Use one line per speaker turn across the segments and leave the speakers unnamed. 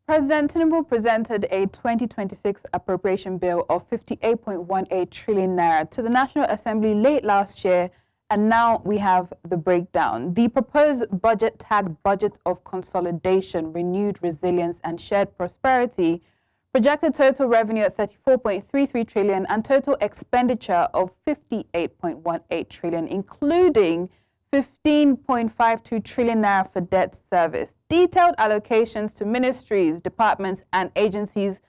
President Tinubu presented a 2026 Appropriation Bill of 58.18 trillion naira to the National Assembly late last year, and now we have the breakdown. The proposed budget tagged Budget of Consolidation, Renewed Resilience and Shared Prosperity projected total revenue at 34.33 trillion and total expenditure of 58.18 trillion, including 15.52 trillion naira for debt service. Detailed allocations to ministries, departments, and agencies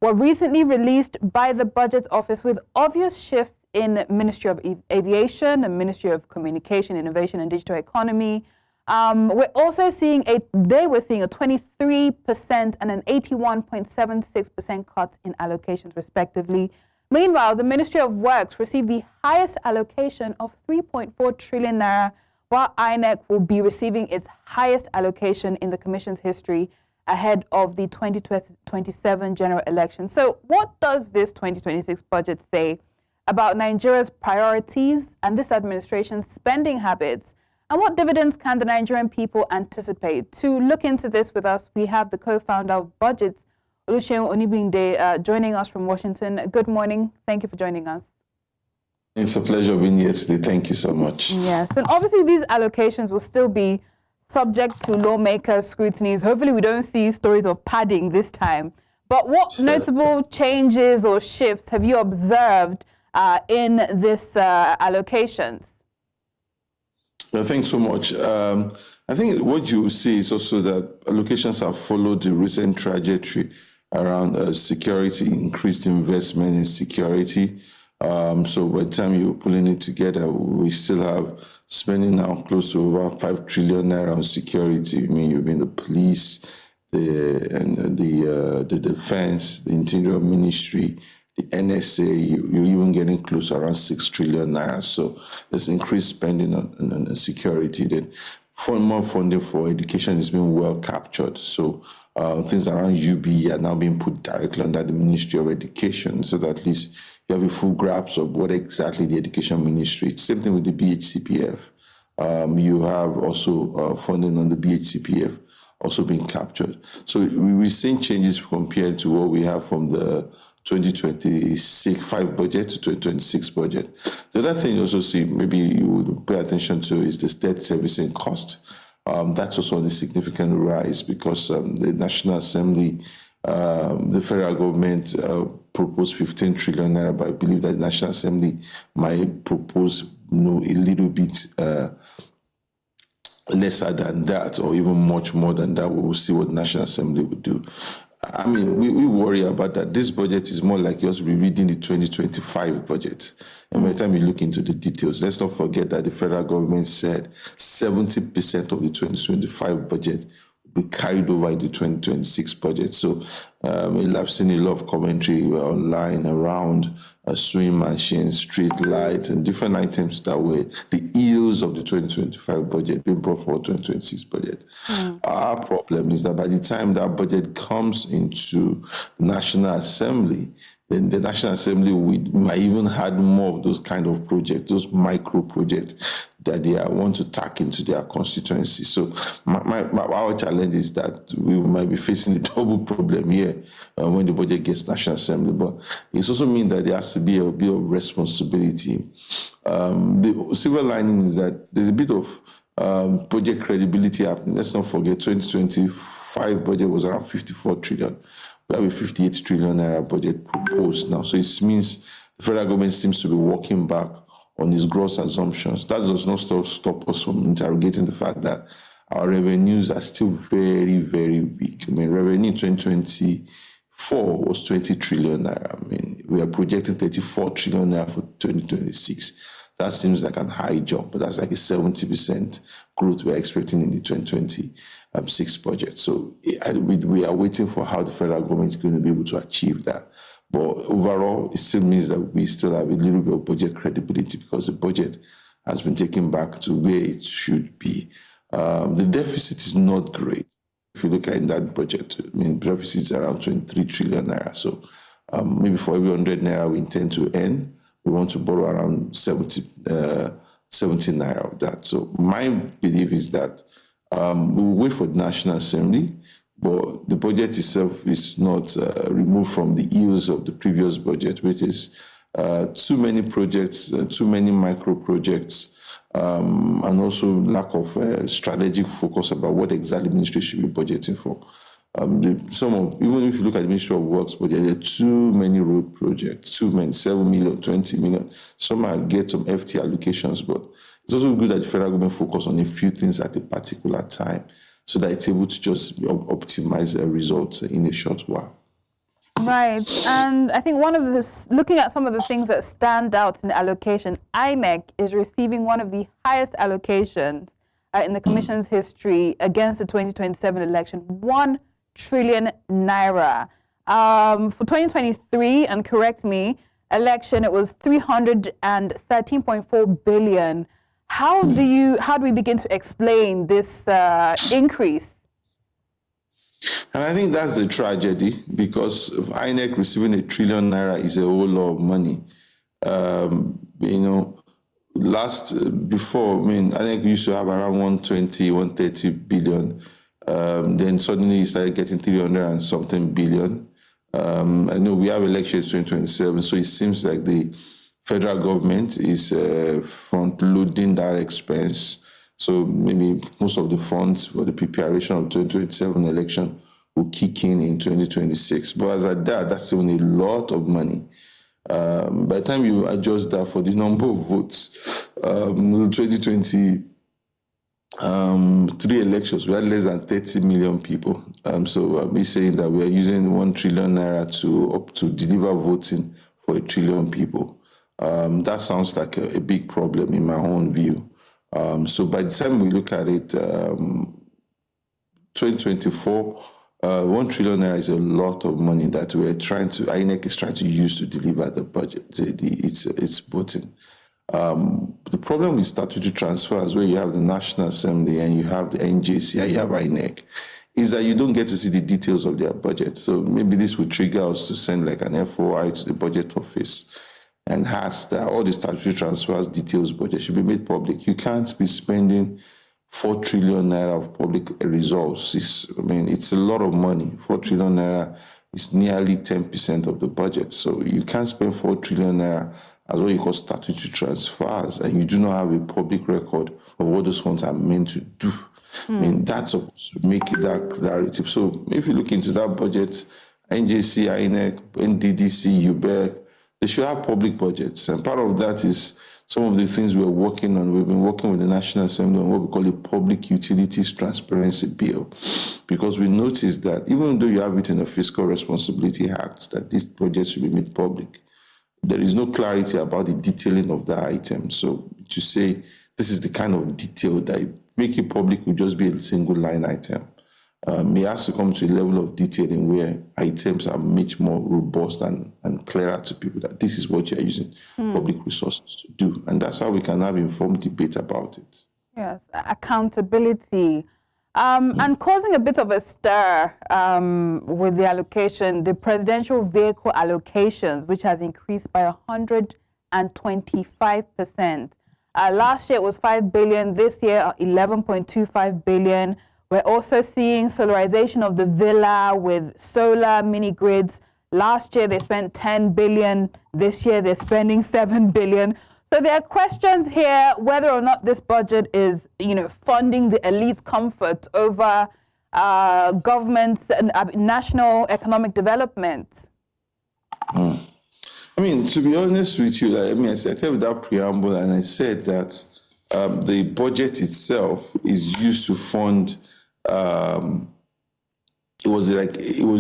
were recently released by the Budget Office, with obvious shifts in Ministry of Aviation, the Ministry of Communication, Innovation, and Digital Economy. We're also seeing a 23% and an 81.76% cuts in allocations, respectively. Meanwhile, the Ministry of Works received the highest allocation of 3.4 trillion naira, while INEC will be receiving its highest allocation in the Commission's history ahead of the 2027 general election. So what does this 2026 budget say about Nigeria's priorities and this administration's spending habits? And what dividends can the Nigerian people anticipate? To look into this with us, we have the co-founder of BudgIT, Oluseun Onigbinde, joining us from Washington. Good morning. Thank you for joining us.
It's a pleasure being here today. Thank you so much.
Yes, and obviously these allocations will still be subject to lawmakers' scrutinies. Hopefully we don't see stories of padding this time. But what notable changes or shifts have you observed in this allocations?
Well, thanks so much. I think what you see is also that allocations have followed the recent trajectory around security, increased investment in security. So by the time you're pulling it together, we still have spending now close to about 5 trillion naira on security. I mean, you've been the police, the defense, the interior ministry, the NSA, you're even getting close to around 6 trillion naira. So there's increased spending on security. Then more funding for education is being well captured. So things around UB are now being put directly under the Ministry of Education, so that at least you have a full grasp of what exactly the Education Ministry. Same thing with the BHCPF. You have also funding on the BHCPF also being captured. So we're seeing changes compared to what we have from the 2025 budget to 2026 budget. The other thing you also see, maybe you would pay attention to, is the debt servicing cost. That's also on a significant rise because the National Assembly, the federal government proposed 15 trillion naira, but I believe that the National Assembly might propose a little bit lesser than that, or even much more than that. We will see what the National Assembly would do. I mean, we worry about that. This budget is more like just rereading the 2025 budget. And by the time you look into the details, let's not forget that the federal government said 70% of the 2025 budget will be carried over in the 2026 budget. So I've seen a lot of commentary online around sewing machines, street lights, and different items that were the ills of the 2025 budget being brought for 2026 budget. Our problem is that by the time that budget comes into the National Assembly, then the National Assembly might even have more of those kind of projects, those micro projects that they want to tack into their constituency. So our challenge is that we might be facing a double problem here when the budget gets National Assembly. But it also means that there has to be a bit of responsibility. The silver lining is that there's a bit of project credibility happening. Let's not forget 2025 budget was around 54 trillion. We have a 58 trillion naira budget proposed now. So it means the federal government seems to be walking back on its gross assumptions. That does not stop us from interrogating the fact that our revenues are still very, very weak. I mean, revenue in 2024 was 20 trillion naira. I mean, we are projecting 34 trillion naira for 2026. That seems like a high jump, but that's like a 70% growth we're expecting in the 2026 budget. So we are waiting for how the federal government is going to be able to achieve that. But overall, it still means that we still have a little bit of budget credibility because the budget has been taken back to where it should be. The deficit is not great. If you look at that budget, I mean, the deficit is around 23 trillion naira. So maybe for every 100 naira we intend to earn, we want to borrow around 70 naira of that. So my belief is that we will wait for the National Assembly. but the budget itself is not removed from the ills of the previous budget, which is too many projects, too many micro projects, and also lack of strategic focus about what exactly ministry should be budgeting for. Even if you look at the Ministry of Works budget, there are too many road projects, too many, 7 million, 20 million. Some might get some FT allocations, but it's also good that the federal government focus on a few things at a particular time so that it's able to just optimize results in a short while.
Right, and I think looking at some of the things that stand out in the allocation, INEC is receiving one of the highest allocations in the Commission's history against the 2027 election, 1 trillion naira. For 2023, and correct me, election, it was 313.4 billion. How do we begin to explain this increase?
And I think that's the tragedy, because INEC receiving 1 trillion naira is a whole lot of money. Before, INEC used to have around 120, 130 billion. Then suddenly you started getting 300 and something billion. I know we have elections 2027, so it seems like the federal government is front-loading that expense. So maybe most of the funds for the preparation of 2027 election will kick in 2026. But as at that's even a lot of money. By the time you adjust that for the number of votes, 2023 elections, we had less than 30 million people. So we're saying that we are using 1 trillion naira to deliver voting for 1 trillion people. That sounds like a big problem in my own view. So by the time we look at it, 2024, 1 trillion naira is a lot of money that INEC is trying to use to deliver the budget, its voting. The problem with statutory transfers, where you have the National Assembly and you have the NJC and you have INEC, is that you don't get to see the details of their budget. So maybe this would trigger us to send like an FOI to the budget office and ask that all the statutory transfers details budget should be made public. You can't be spending 4 trillion naira of public resources. It's a lot of money. 4 trillion naira is nearly 10% of the budget. So you can't spend 4 trillion naira as what you call statutory transfers, and you do not have a public record of what those funds are meant to do. That's supposed to make that narrative. So if you look into that budget, NJC, INEC, NDDC, UBEC, they should have public budgets. And part of that is some of the things we're working on. We've been working with the National Assembly on what we call a Public Utilities Transparency Bill, because we noticed that even though you have it in the Fiscal Responsibility Act, that this project should be made public, there is no clarity about the detailing of the item. So to say this is the kind of detail that make it public would just be a single line item. It has to come to a level of detailing where items are much more robust and clearer to people that this is what you're using public resources to do. And that's how we can have informed debate about it.
Yes, accountability. And causing a bit of a stir with the allocation, the presidential vehicle allocations, which has increased by 125%. Last year it was 5 billion, this year 11.25 billion. We're also seeing solarization of the villa with solar mini grids. Last year they spent 10 billion, this year they're spending 7 billion. So there are questions here whether or not this budget is, funding the elite's comfort over government's and national economic development.
To be honest with you, I started with that preamble and I said that the budget itself is used to fund. It was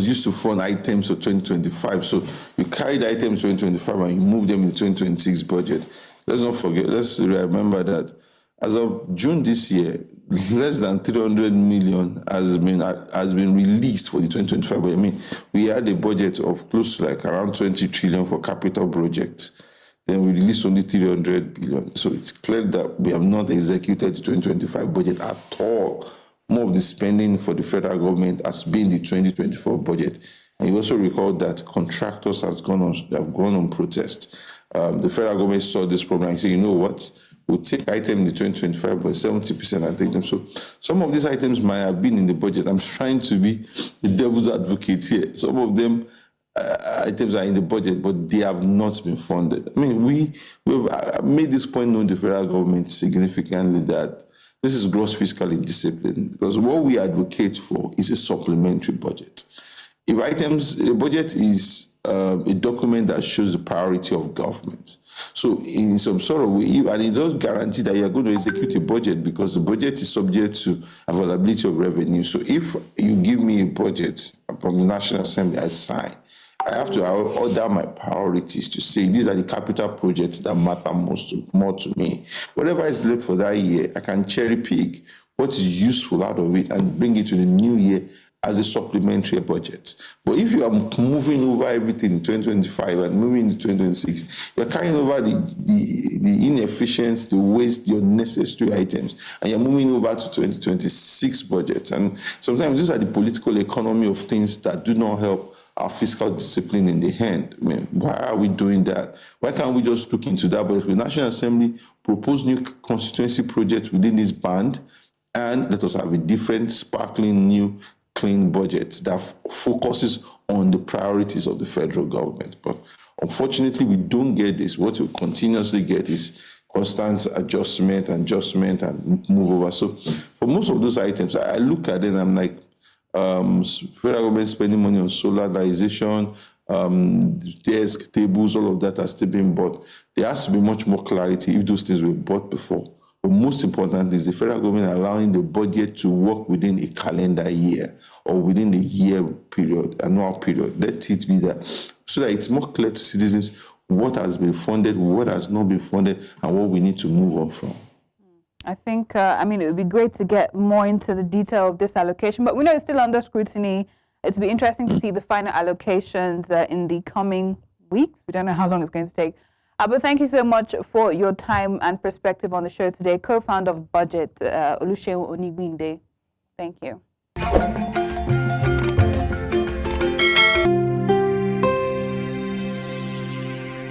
used to fund items of 2025. So you carried items 2025 and you moved them in the 2026 budget. Let's remember that as of June this year, less than 300 million has been released for the 2025 budget. We had a budget of close to around 20 trillion for capital projects. Then we released only 300 billion. So it's clear that we have not executed the 2025 budget at all. More of the spending for the federal government has been the 2024 budget. And you also recall that contractors have gone on protest. The federal government saw this problem and said, you know what, we'll take item in the 2025, but 70% and take them. So some of these items might have been in the budget. I'm trying to be the devil's advocate here. Some of them items are in the budget, but they have not been funded. I mean, we've made this point known to the federal government significantly that this is gross fiscal indiscipline, because what we advocate for is a supplementary budget. If a budget is a document that shows the priority of government. So in some sort of way, and it does guarantee that you're going to execute a budget, because the budget is subject to availability of revenue. So if you give me a budget from the National Assembly, I sign, I have to order my priorities to say these are the capital projects that matter more to me. Whatever is left for that year, I can cherry pick what is useful out of it and bring it to the new year as a supplementary budget. But if you are moving over everything in 2025 and moving into 2026, you're carrying over the inefficiencies, the waste, the unnecessary items, and you're moving over to 2026 budget. And sometimes these are the political economy of things that do not help our fiscal discipline in the hand. I mean, why are we doing that? Why can't we just look into that? But the National Assembly propose new constituency projects within this band, and let us have a different, sparkling, new, clean budget that focuses on the priorities of the federal government. But unfortunately, we don't get this. What we continuously get is constant adjustment and move over. So for most of those items, I look at it and I'm like, federal government spending money on solarization, desk, tables, all of that are still being bought. There has to be much more clarity if those things were bought before. But most important is the federal government allowing the budget to work within a calendar year or within a year period, annual period. Let it be that, so that it's more clear to citizens what has been funded, what has not been funded, and what we need to move on from.
I think, it would be great to get more into the detail of this allocation, but we know it's still under scrutiny. It'll be interesting to see the final allocations in the coming weeks. We don't know how long it's going to take. But thank you so much for your time and perspective on the show today. Co-founder of BudgIT, Oluseun Onigbinde. Thank you.